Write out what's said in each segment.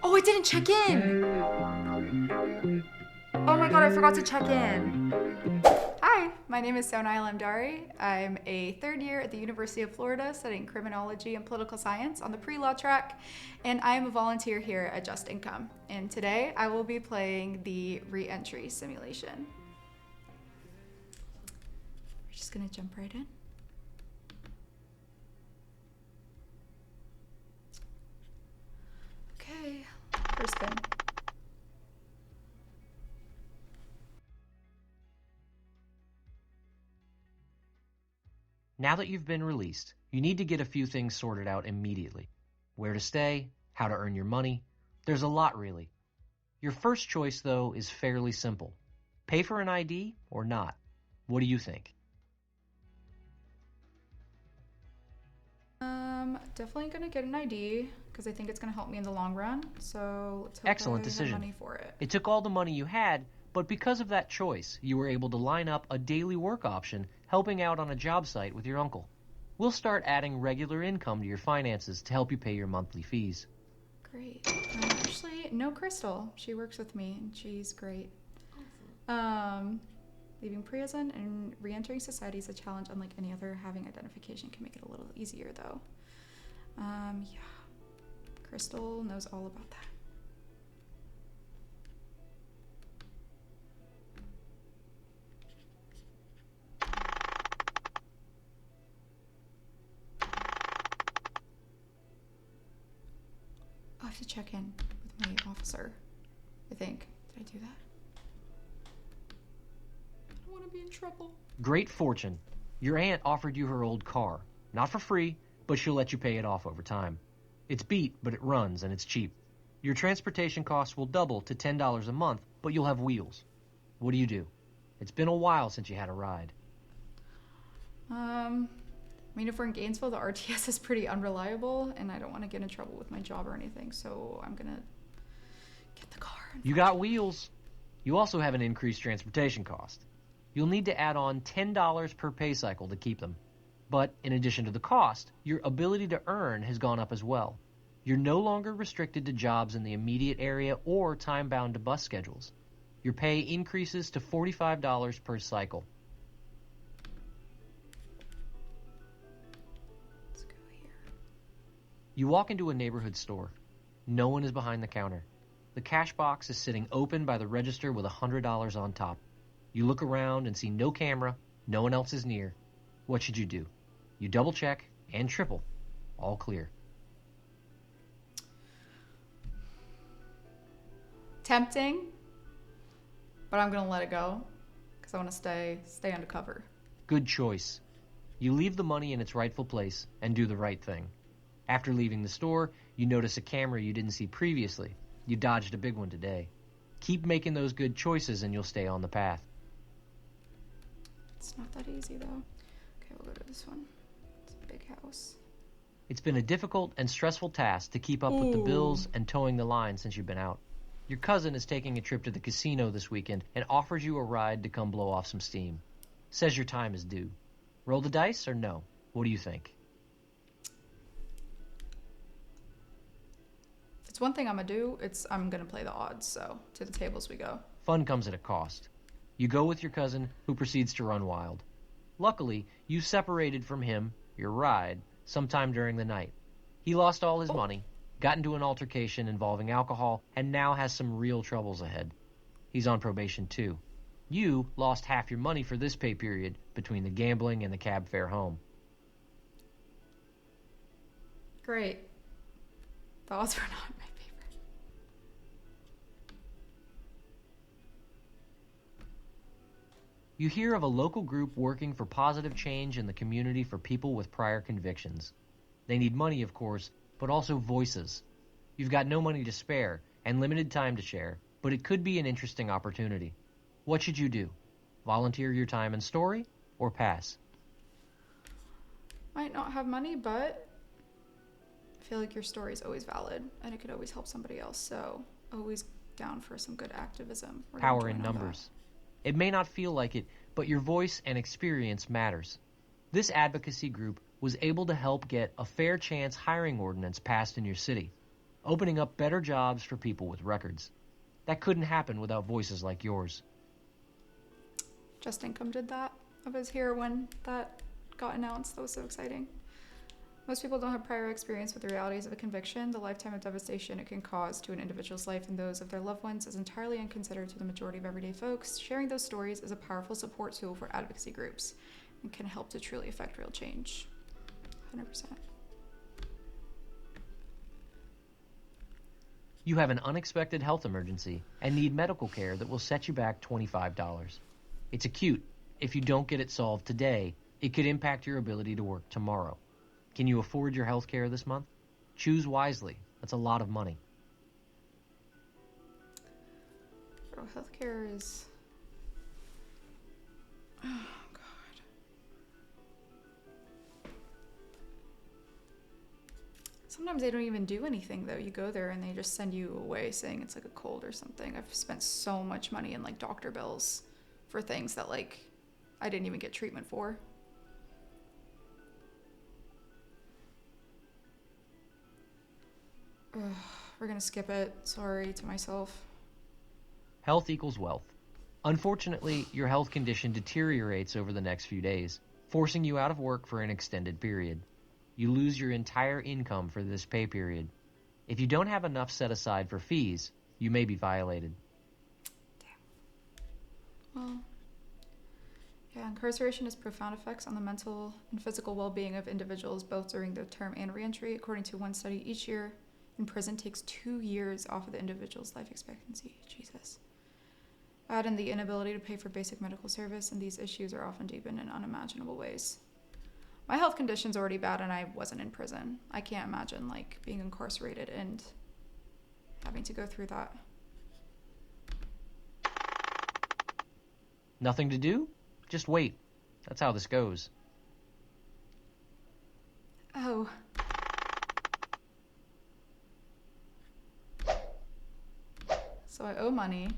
Oh, I didn't check in. Oh my god, I forgot to check in. Hi, my name is Soniy Alamdari. I'm a third year at the University of Florida studying criminology and political science on the pre-law track, and I am a volunteer here at Just Income. And today I will be playing the ReEntry simulation. We're just gonna jump right in. Okay, first spin. Now that you've been released, you need to get a few things sorted out immediately. Where to stay, how to earn your money. There's a lot, really. Your first choice, though, is fairly simple. Pay for an ID or not? What do you think? Definitely gonna get an ID because I think it's gonna help me in the long run. So let's hope Excellent I decision. have money for it. It took all the money you had, but because of that choice, you were able to line up a daily work option helping out on a job site with your uncle. We'll start adding regular income to your finances to help you pay your monthly fees. Great. Actually, no Crystal. She works with me and she's great. Awesome. Leaving prison and re-entering society is a challenge unlike any other. Having identification can make it a little easier though. Yeah. Crystal knows all about that. I have to check in with my officer, I think. Did I do that? I don't want to be in trouble. Great fortune. Your aunt offered you her old car. Not for free, but she'll let you pay it off over time. It's beat, but it runs and it's cheap. Your transportation costs will double to $10 a month, but you'll have wheels. What do you do? It's been a while since you had a ride. I mean, if we're in Gainesville, the RTS is pretty unreliable, and I don't want to get in trouble with my job or anything, so I'm gonna get the car. You got wheels. You also have an increased transportation cost. You'll need to add on $10 per pay cycle to keep them. But in addition to the cost, your ability to earn has gone up as well. You're no longer restricted to jobs in the immediate area or time-bound to bus schedules. Your pay increases to $45 per cycle. Let's go here. You walk into a neighborhood store. No one is behind the counter. The cash box is sitting open by the register with $100 on top. You look around and see no camera, no one else is near. What should you do? You double check and triple. All clear. Tempting, but I'm gonna let it go because I want to stay undercover. Good choice. You leave the money in its rightful place and do the right thing. After leaving the store, you notice a camera you didn't see previously. You dodged a big one today. Keep making those good choices and you'll stay on the path. It's not that easy though. Okay, we'll go to this one. It's a big house. It's been a difficult and stressful task to keep up with the bills and towing the line since you've been out. Your cousin is taking a trip to the casino this weekend and offers you a ride to come blow off some steam. Says your time is due. Roll the dice or no? What do you think? If it's one thing I'm gonna do, I'm gonna play the odds, so to the tables we go. Fun comes at a cost. You go with your cousin, who proceeds to run wild. Luckily, you separated from him, your ride, sometime during the night. He lost all his money, got into an altercation involving alcohol, and now has some real troubles ahead. He's on probation too. You lost half your money for this pay period between the gambling and the cab fare home. Great. The odds were not in my favor. You hear of a local group working for positive change in the community for people with prior convictions. They need money, of course, but also voices. You've got no money to spare and limited time to share, but it could be an interesting opportunity. What should you do? Volunteer your time and story, or pass? Might not have money, but I feel like your story is always valid and it could always help somebody else, so always down for some good activism. Power in numbers. It may not feel like it, but your voice and experience matters. This advocacy group was able to help get a fair chance hiring ordinance passed in your city. opening up better jobs for people with records. That couldn't happen without voices like yours. Just Income did that. I was here when that got announced. That was so exciting. Most people don't have prior experience with the realities of a conviction. The lifetime of devastation it can cause to an individual's life and those of their loved ones is entirely unconsidered to the majority of everyday folks. Sharing those stories is a powerful support tool for advocacy groups and can help to truly affect real change. 100%. You have an unexpected health emergency and need medical care that will set you back $25. It's acute. If you don't get it solved today, it could impact your ability to work tomorrow. Can you afford your health care this month? Choose wisely. That's a lot of money. Bro, healthcare is... Oh, God. Sometimes they don't even do anything, though. You go there and they just send you away saying it's like a cold or something. I've spent so much money in, like, doctor bills for things that, like, I didn't even get treatment for. Ugh, we're gonna skip it. Sorry to myself. Health equals wealth. Unfortunately, your health condition deteriorates over the next few days, forcing you out of work for an extended period. You lose your entire income for this pay period. If you don't have enough set aside for fees, you may be violated. Damn. Well, yeah, incarceration has profound effects on the mental and physical well-being of individuals both during their term and reentry. According to one study, each year in prison takes 2 years off of the individual's life expectancy. Jesus. Add in the inability to pay for basic medical service, and these issues are often deepened in unimaginable ways. My health condition's already bad, and I wasn't in prison. I can't imagine, like, being incarcerated and having to go through that. Nothing to do? Just wait. That's how this goes. Oh. So I owe money.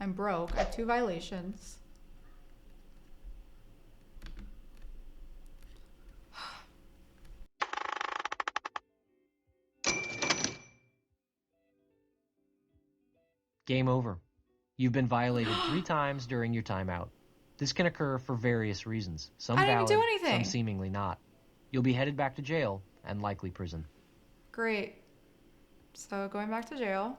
I'm broke. I have 2 violations. Game over. You've been violated 3 times during your timeout. This can occur for various reasons, some I didn't valid, even do anything. some seemingly not. You'll be headed back to jail and likely prison. Great. So going back to jail.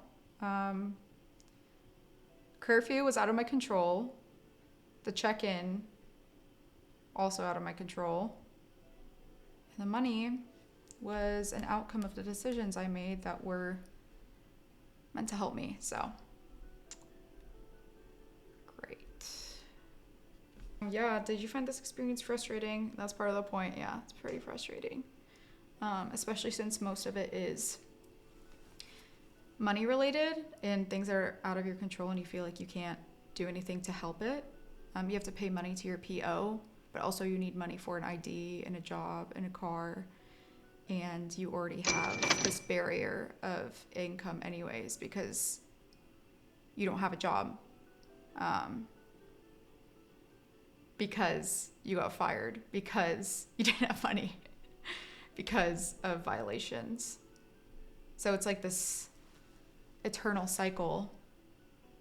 Curfew was out of my control. The check-in, also out of my control. And the money was an outcome of the decisions I made that were meant to help me, so. Great. Yeah, did you find this experience frustrating? That's part of the point, yeah, it's pretty frustrating. Especially since most of it is money related and things that are out of your control and you feel like you can't do anything to help it. You have to pay money to your PO, but also you need money for an ID and a job and a car, and you already have this barrier of income anyways because you don't have a job, because you got fired, because you didn't have money, because of violations. So it's like this eternal cycle,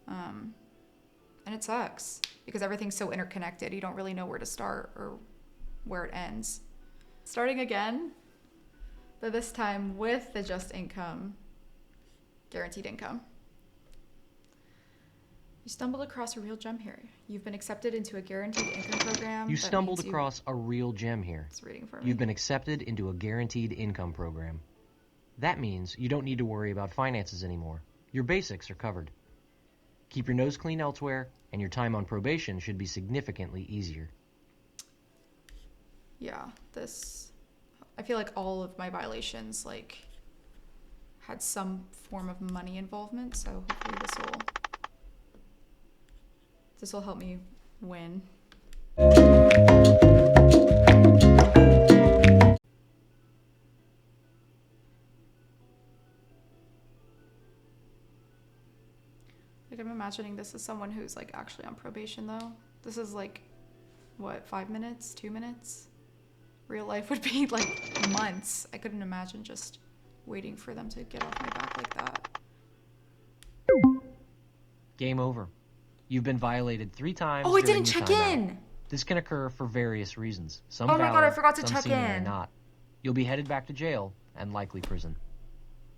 and it sucks because everything's so interconnected. You don't really know where to start or where it ends. Starting again, but this time with the just income, guaranteed income. You stumbled across a real gem here. You've been accepted into a guaranteed income program. You stumbled across a real gem here. It's reading for me. You've been accepted into a guaranteed income program. That means you don't need to worry about finances anymore. Your basics are covered. Keep your nose clean elsewhere, and your time on probation should be significantly easier. Yeah, I feel like all of my violations, like, had some form of money involvement, so hopefully this will help me win. Like, I'm imagining this as someone who's, like, actually on probation, though. This is, like, what, 5 minutes? 2 minutes? Real life would be, like, months. I couldn't imagine just waiting for them to get off my back like that. Game over. You've been violated 3 times. Oh, I during didn't your check timeout. in. This can occur for various reasons. Some Oh my valid, God, I forgot to some check seemingly in. not. You'll be headed back to jail and likely prison.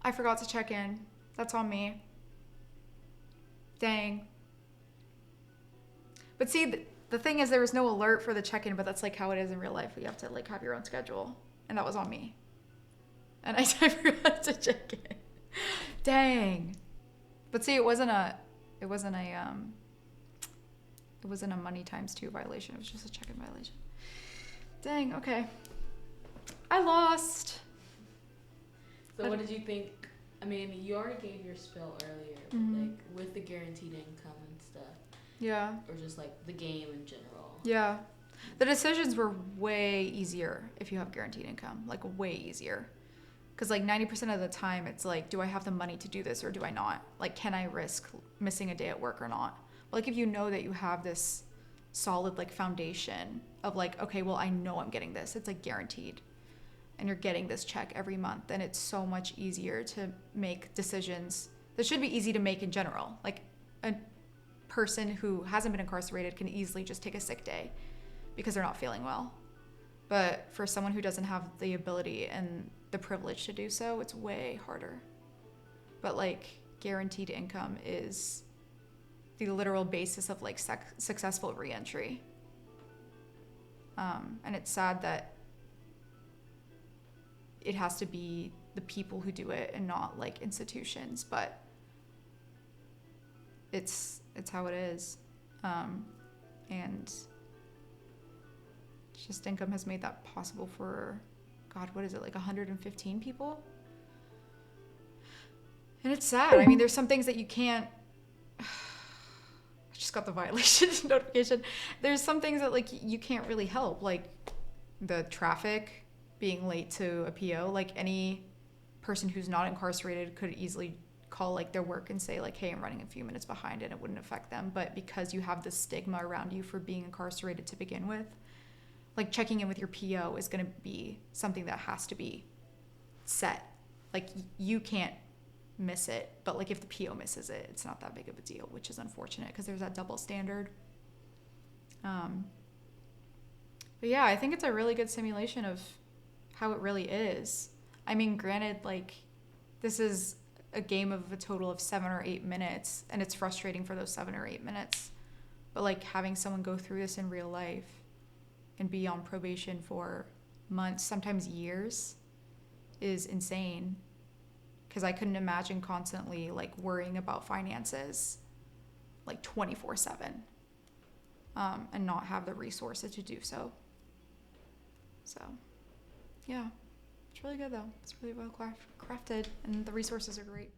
I forgot to check in. That's on me. Dang. But see, the thing is, there was no alert for the check-in, but that's like how it is in real life. You have to like have your own schedule, and that was on me. And I forgot to check in. Dang. But see, it wasn't a money times 2 violation. It was just a check-in violation. Dang. Okay. I lost. So what did you think? I mean, you already gave your spill earlier, but like with the guaranteed income and stuff. Yeah. Or just like the game in general. Yeah. The decisions were way easier if you have guaranteed income, like way easier. Because like 90% of the time it's like, do I have the money to do this or do I not? Like, can I risk missing a day at work or not? But like if you know that you have this solid like foundation of like, okay, well, I know I'm getting this. It's like guaranteed. And you're getting this check every month. Then it's so much easier to make decisions that should be easy to make in general. Like a person who hasn't been incarcerated can easily just take a sick day because they're not feeling well. But for someone who doesn't have the ability and the privilege to do so, it's way harder. But like guaranteed income is the literal basis of like successful reentry. And it's sad that it has to be the people who do it and not like institutions, but it's how it is. And just income has made that possible for, God, what is it, like 115 people? And it's sad. I mean, there's some things that you can't, I just got the violation notification. There's some things that like you can't really help, like the traffic, being late to a PO. Like any person who's not incarcerated could easily call like their work and say like, hey, I'm running a few minutes behind, and it wouldn't affect them. But because you have the stigma around you for being incarcerated to begin with, like checking in with your PO is going to be something that has to be set. Like you can't miss it, but like if the PO misses it, it's not that big of a deal, which is unfortunate because there's that double standard. But yeah, I think it's a really good simulation of how it really is. I mean, granted, like this is a game of a total of 7 or 8 minutes, and it's frustrating for those 7 or 8 minutes. But like having someone go through this in real life and be on probation for months, sometimes years, is insane. Because I couldn't imagine constantly like worrying about finances like 24/7 and not have the resources to do so. So yeah, it's really good though. It's really well crafted, and the resources are great.